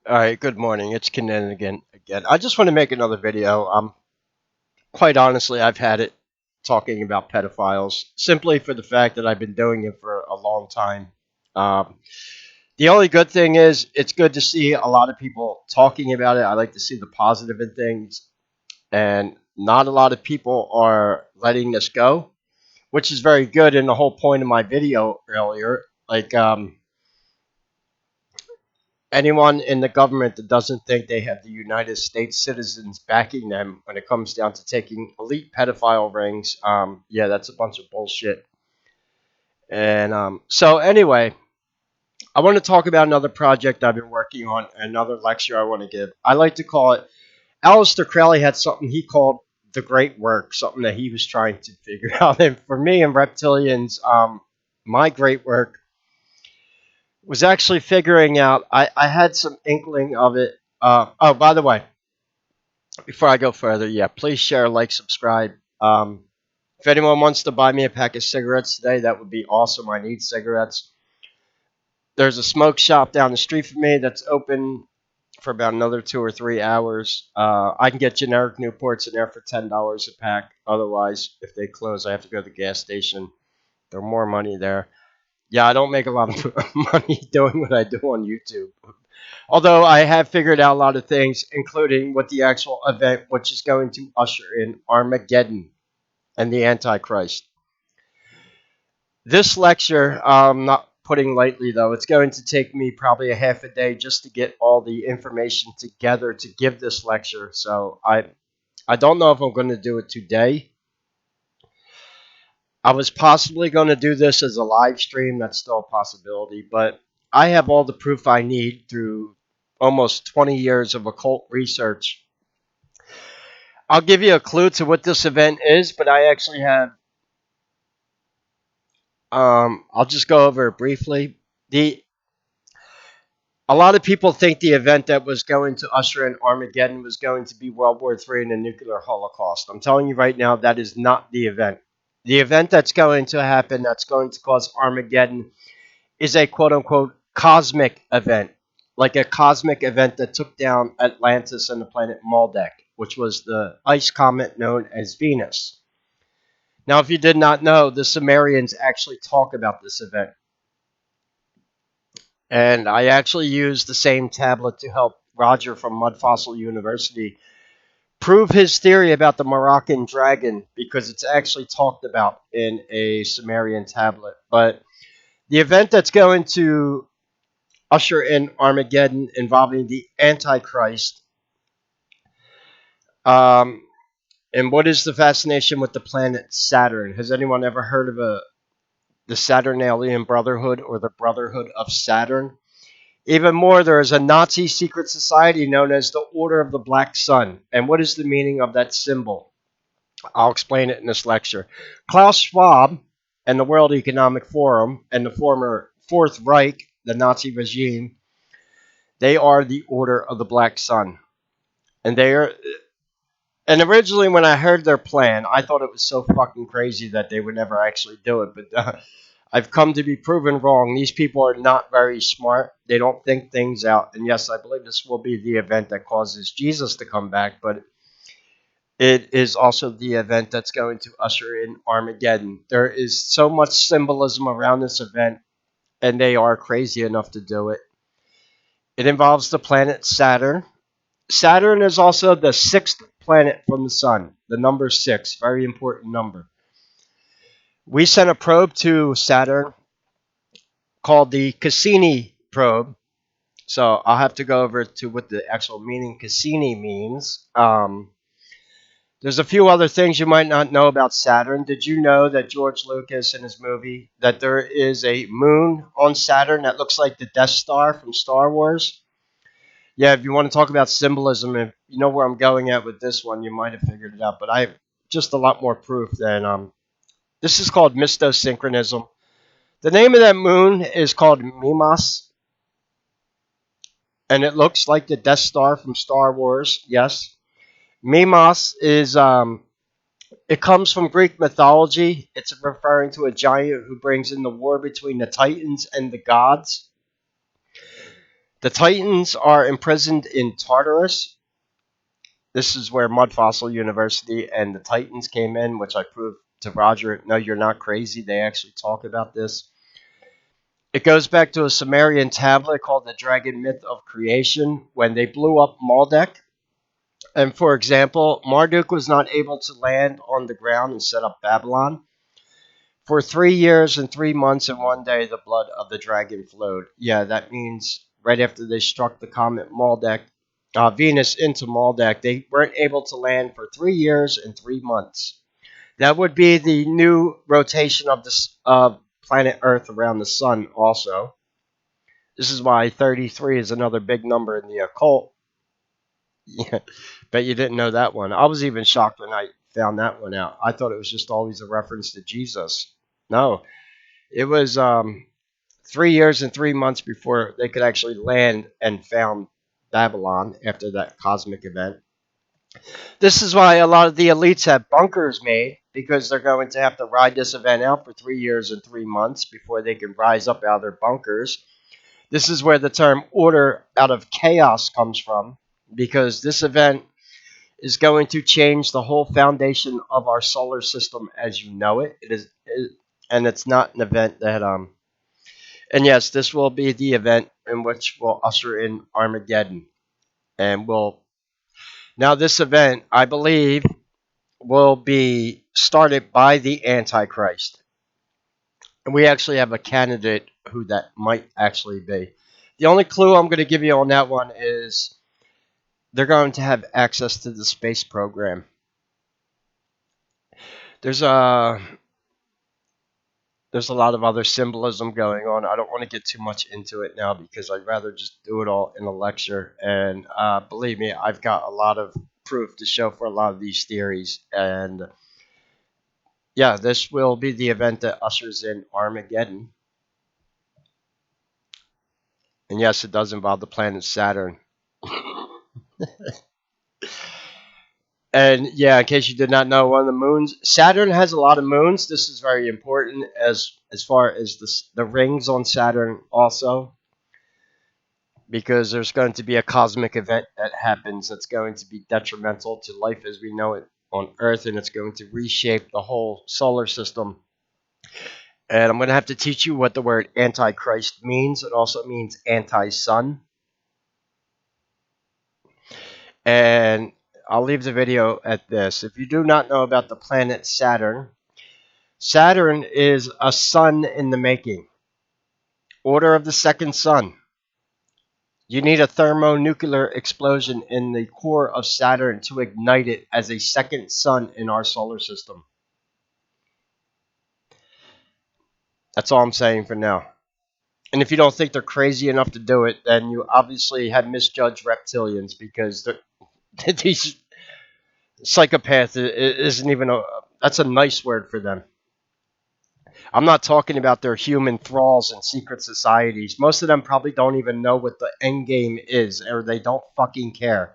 Alright, good morning. It's Kinninigan again. I just want to make another video. Quite honestly, I've had it talking about pedophiles simply for the fact that I've been doing it for a long time. Um, the only good thing is it's good to see a lot of people talking about it. I like to see the positive in things, and not a lot of people are letting this go, which is very good. And the whole point of my video earlier, anyone in the government that doesn't think they have the United States citizens backing them when it comes down to taking elite pedophile rings, yeah, that's a bunch of bullshit. And so anyway, I want to talk about another project I've been working on, another lecture I want to give. I like to call it. Aleister Crowley had something he called the great work, something that he was trying to figure out. And for me and reptilians, my great work was actually figuring out. I had some inkling of it. Oh, by the way, before I go further, yeah, please share, like, subscribe. If anyone wants to buy me a pack of cigarettes today, that would be awesome. I need cigarettes. There's a smoke shop down the street from me that's open for about another 2 or 3 hours. I can get generic Newports in there for $10 a pack. Otherwise, if they close, I have to go to the gas station. There's more money there. Yeah, I don't make a lot of money doing what I do on YouTube. Although I have figured out a lot of things, including what the actual event, which is going to usher in Armageddon and the Antichrist. This lecture, I'm not putting lightly though, it's going to take me probably a half a day just to get all the information together to give this lecture. So I don't know if I'm going to do it today. I was possibly going to do this as a live stream. That's still a possibility. But I have all the proof I need through almost 20 years of occult research. I'll give you a clue to what this event is, but I actually have. I'll just go over it briefly. A lot of people think the event that was going to usher in Armageddon was going to be World War III and a nuclear holocaust. I'm telling you right now, that is not the event. The event that's going to happen, that's going to cause Armageddon, is a quote-unquote cosmic event, like a cosmic event that took down Atlantis and the planet Maldek, which was the ice comet known as Venus. Now, if you did not know, the Sumerians actually talk about this event. And I actually used the same tablet to help Roger from Mud Fossil University prove his theory about the Moroccan dragon, because it's actually talked about in a Sumerian tablet. But the event that's going to usher in Armageddon involving the Antichrist. And what is the fascination with the planet Saturn? Has anyone ever heard of the Saturnalian Brotherhood or the Brotherhood of Saturn? Even more, there is a Nazi secret society known as the Order of the Black Sun. And what is the meaning of that symbol? I'll explain it in this lecture. Klaus Schwab and the World Economic Forum and the former Fourth Reich, the Nazi regime, they are the Order of the Black Sun. And originally when I heard their plan, I thought it was so fucking crazy that they would never actually do it. But I've come to be proven wrong. These people are not very smart. They don't think things out. And yes, I believe this will be the event that causes Jesus to come back. But it is also the event that's going to usher in Armageddon. There is so much symbolism around this event, and they are crazy enough to do it. It involves the planet Saturn. Saturn is also the sixth planet from the sun. The number 6, very important number. We sent a probe to Saturn called the Cassini probe. So I'll have to go over to what the actual meaning Cassini means. There's a few other things you might not know about Saturn. Did you know that George Lucas in his movie, that there is a moon on Saturn that looks like the Death Star from Star Wars? Yeah, if you want to talk about symbolism, if you know where I'm going at with this one, you might have figured it out. But I have just a lot more proof than this is called mistosynchronism. The name of that moon is called Mimas, and it looks like the Death Star from Star Wars. Yes, Mimas is it comes from Greek mythology. It's referring to a giant who brings in the war between the Titans and the gods. The Titans are imprisoned in Tartarus. This is where Mud Fossil University and the Titans came in, which I proved to Roger. No, you're not crazy. They actually talk about this. It goes back to a Sumerian tablet called the Dragon Myth of Creation when they blew up Maldek. And for example, Marduk was not able to land on the ground and set up Babylon. For 3 years and 3 months and 1 day, the blood of the dragon flowed. Yeah, that means right after they struck the comet Maldek, Venus into Maldek, they weren't able to land for 3 years and 3 months. That would be the new rotation of the planet Earth around the sun. Also, this is why 33 is another big number in the occult. Yeah, bet you didn't know that one. I was even shocked when I found that one out. I thought it was just always a reference to Jesus. No, it was 3 years and 3 months before they could actually land and found Babylon after that cosmic event. This is why a lot of the elites have bunkers made because they're going to have to ride this event out for 3 years and 3 months before they can rise up out of their bunkers. This is where the term order out of chaos comes from because this event is going to change the whole foundation of our solar system as you know it. And it's not an event that and yes, this will be the event in which will usher in Armageddon. And will now this event, I believe, will be started by the Antichrist. And we actually have a candidate who that might actually be. The only clue I'm going to give you on that one is they're going to have access to the space program. There's a there's a lot of other symbolism going on. I don't want to get too much into it now because I'd rather just do it all in a lecture. And believe me, I've got a lot of proof to show for a lot of these theories. And yeah, this will be the event that ushers in Armageddon. And yes, it does involve the planet Saturn. And yeah, in case you did not know, one of the moons, Saturn has a lot of moons. This is very important as far as the rings on Saturn also, because there's going to be a cosmic event that happens that's going to be detrimental to life as we know it on Earth, and it's going to reshape the whole solar system. And I'm going to have to teach you what the word Antichrist means. It also means anti-sun. And I'll leave the video at this. If you do not know about the planet Saturn, Saturn is a sun in the making. Order of the second sun. You need a thermonuclear explosion in the core of Saturn to ignite it as a second sun in our solar system. That's all I'm saying for now. And if you don't think they're crazy enough to do it, then you obviously have misjudged reptilians because these psychopaths isn't even that's a nice word for them. I'm not talking about their human thralls and secret societies. Most of them probably don't even know what the Endgame is, or they don't fucking care.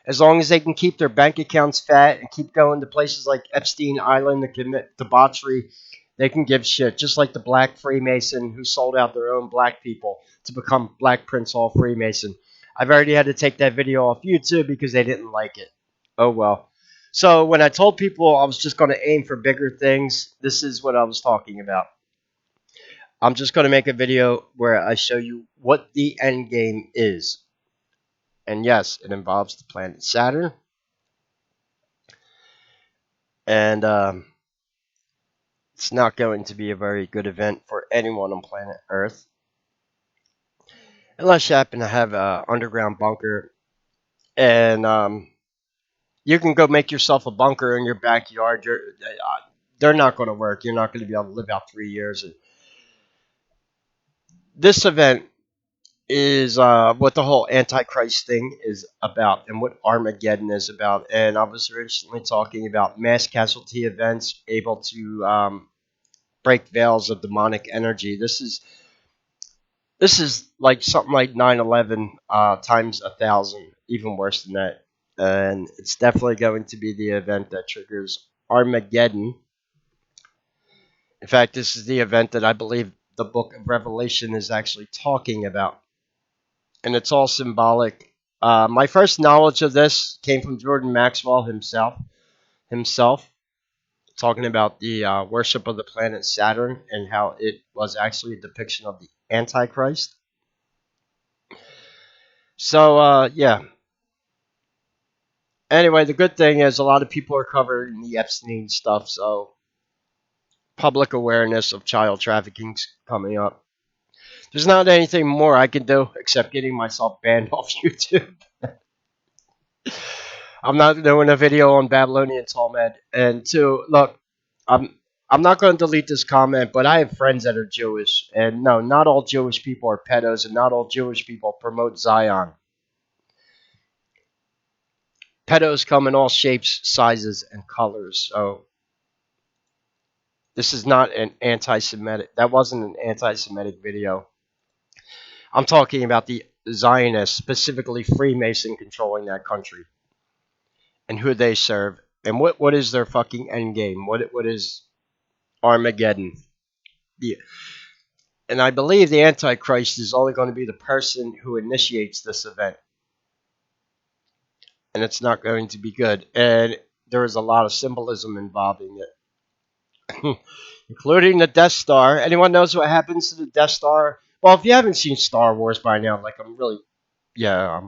As long as they can keep their bank accounts fat and keep going to places like Epstein Island to commit debauchery, they can give shit. Just like the Black Freemason who sold out their own black people to become Black Prince Hall Freemason. I've already had to take that video off YouTube because they didn't like it. Oh well. So when I told people I was just going to aim for bigger things, this is what I was talking about. I'm just going to make a video where I show you what the end game is. And yes, it involves the planet Saturn. And it's not going to be a very good event for anyone on planet Earth. Unless you happen to have an underground bunker. And you can go make yourself a bunker in your backyard. They're not going to work. You're not going to be able to live out 3 years. This event is what the whole Antichrist thing is about and what Armageddon is about. And I was recently talking about mass casualty events able to break veils of demonic energy. This is like something like 9/11 times 1,000, even worse than that. And it's definitely going to be the event that triggers Armageddon. In fact, this is the event that I believe the book of Revelation is actually talking about. and it's all symbolic. My first knowledge of this came from Jordan Maxwell himself talking about the worship of the planet Saturn and how it was actually a depiction of the Antichrist. So, yeah. Anyway, the good thing is a lot of people are covering the Epstein stuff, so public awareness of child trafficking's coming up. There's not anything more I can do except getting myself banned off YouTube. I'm not doing a video on Babylonian Talmud. And two, look, I'm I'm not going to delete this comment, but I have friends that are Jewish, and no, not all Jewish people are pedos, and not all Jewish people promote Zion. Pedos come in all shapes, sizes, and colors. So this is not an anti-Semitic. That wasn't an anti-Semitic video. I'm talking about the Zionists, specifically Freemason, controlling that country and who they serve and what is their fucking endgame. What is Armageddon? The, and I believe the Antichrist is only going to be the person who initiates this event, and it's not going to be good. And there is a lot of symbolism involving it, including the Death Star. Anyone knows what happens to the Death Star? Well, if you haven't seen Star Wars by now, like I'm really, yeah,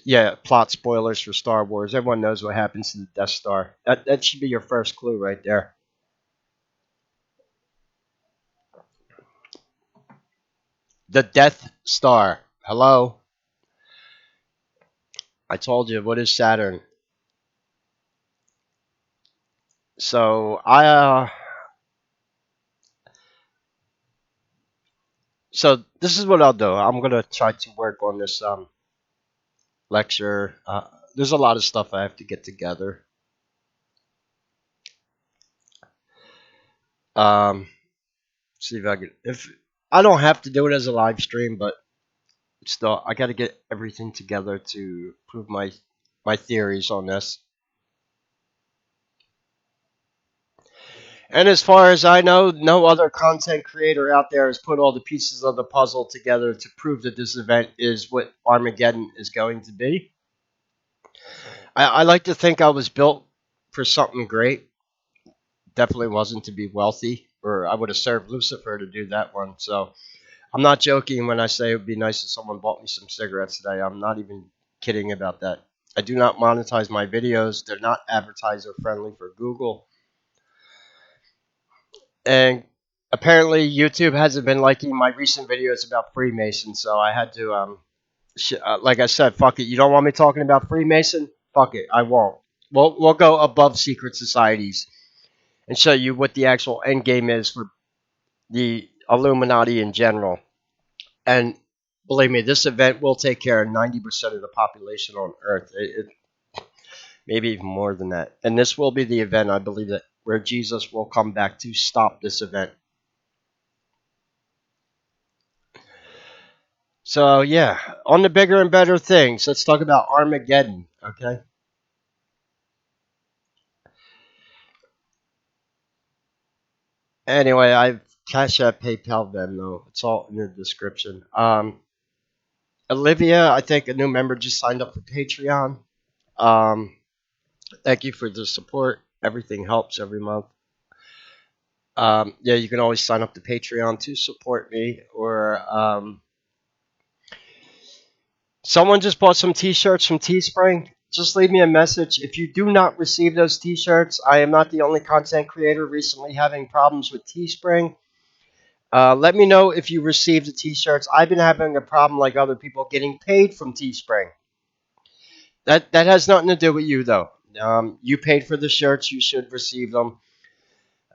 yeah, plot spoilers for Star Wars. Everyone knows what happens to the Death Star. That should be your first clue right there. The Death Star. Hello? I told you, what is Saturn? So so this is what I'll do. I'm gonna try to work on this lecture. There's a lot of stuff I have to get together. See if I can. If I don't have to do it as a live stream, but still, I got to get everything together to prove my theories on this. And as far as I know, no other content creator out there has put all the pieces of the puzzle together to prove that this event is what Armageddon is going to be. I like to think I was built for something great. Definitely wasn't to be wealthy, or I would have served Lucifer to do that one. So I'm not joking when I say it would be nice if someone bought me some cigarettes today. I'm not even kidding about that. I do not monetize my videos. They're not advertiser friendly for Google. And apparently YouTube hasn't been liking my recent videos about Freemasons, so I had to, like I said, fuck it. You don't want me talking about Freemason? Fuck it, I won't. We'll go above secret societies and show you what the actual end game is for the Illuminati in general. And believe me, this event will take care of 90% of the population on Earth. Maybe even more than that. And this will be the event, I believe, that where Jesus will come back to stop this event. So yeah, on the bigger and better things, let's talk about Armageddon, okay? Anyway, I've Cash App, PayPal, Vemno. It's all in the description. Olivia, I think a new member just signed up for Patreon. Um, Thank you for the support. Everything helps every month. Yeah, you can always sign up to Patreon to support me, or someone just bought some T-shirts from Teespring. Just leave me a message. If you do not receive those T-shirts, I am not the only content creator recently having problems with Teespring. Let me know if you received the T-shirts. I've been having a problem like other people getting paid from Teespring. That has nothing to do with you though. You paid for the shirts. You should receive them.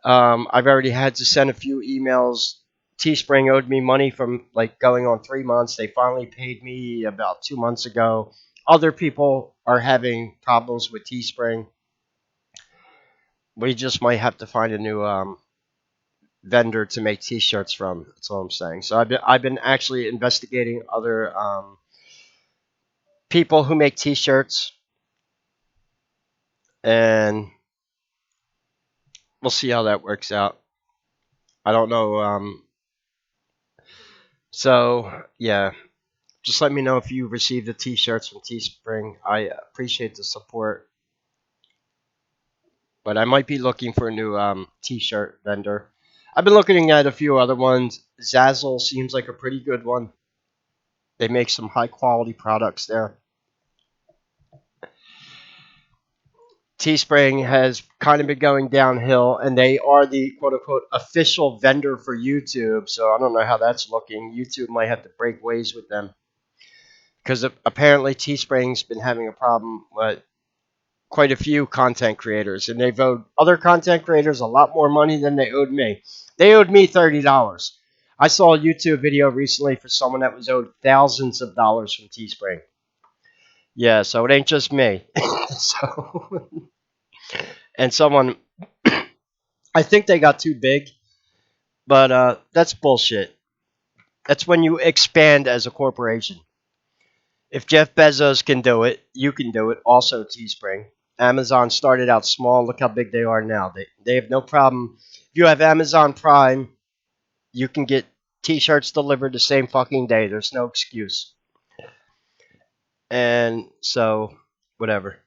I've already had to send a few emails. Teespring owed me money from like going on 3 months. They finally paid me about 2 months ago. Other people are having problems with Teespring. We just might have to find a new vendor to make T-shirts from. That's all I'm saying. So I've been actually investigating other people who make T-shirts, and we'll see how that works out. I don't know. So yeah. Just let me know if you received the t-shirts from Teespring. I appreciate the support. But I might be looking for a new t-shirt vendor. I've been looking at a few other ones. Zazzle seems like a pretty good one. They make some high quality products there. Teespring has kind of been going downhill, and they are the quote unquote official vendor for YouTube. So I don't know how that's looking. YouTube might have to break ways with them because apparently Teespring's been having a problem with quite a few content creators, and they've owed other content creators a lot more money than they owed me. They owed me $30. I saw a YouTube video recently for someone that was owed thousands of dollars from Teespring. Yeah, so it ain't just me. So, and someone, I think they got too big, but that's bullshit. That's when you expand as a corporation. If Jeff Bezos can do it, you can do it. Also, Teespring. Amazon started out small. Look how big they are now. They have no problem. If you have Amazon Prime, you can get T-shirts delivered the same fucking day. There's no excuse. And so, whatever.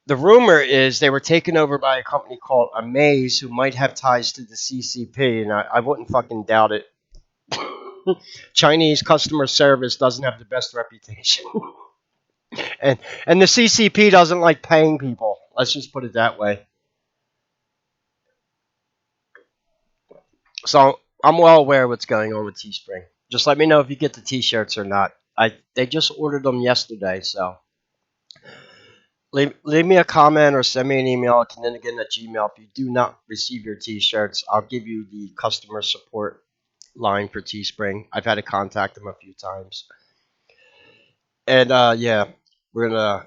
The rumor is they were taken over by a company called Amaze, who might have ties to the CCP, and I wouldn't fucking doubt it. Chinese customer service doesn't have the best reputation. and the CCP doesn't like paying people. Let's just put it that way. So I'm well aware of what's going on with Teespring. Just let me know if you get the T-shirts or not. They just ordered them yesterday, so leave me a comment or send me an email at Kinninigan@gmail. If you do not receive your T-shirts, I'll give you the customer support line for Teespring. I've had to contact them a few times. And yeah, we're gonna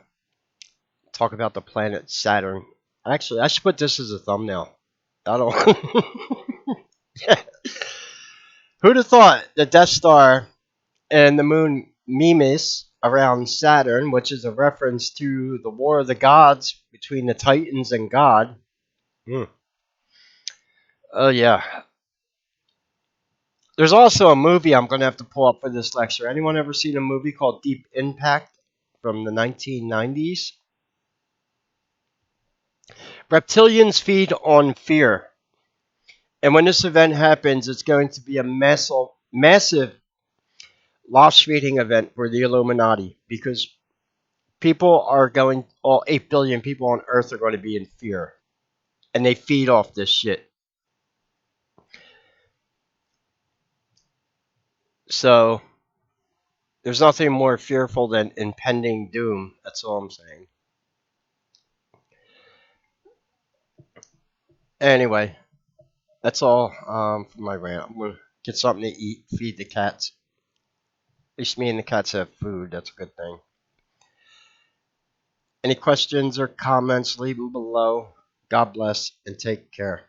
talk about the planet Saturn. Actually, I should put this as a thumbnail. I don't. Who'd have thought the Death Star and the moon Mimas around Saturn, which is a reference to the War of the Gods between the Titans and God. Oh, yeah. There's also a movie I'm going to have to pull up for this lecture. Anyone ever seen a movie called Deep Impact from the 1990s? Reptilians feed on fear. And when this event happens, it's going to be a massive loss feeding event for the Illuminati because all 8 billion people on Earth are going to be in fear. And they feed off this shit. So, there's nothing more fearful than impending doom. That's all I'm saying. Anyway, that's all for my rant. I'm going to get something to eat, feed the cats. At least me and the cats have food. That's a good thing. Any questions or comments, leave them below. God bless and take care.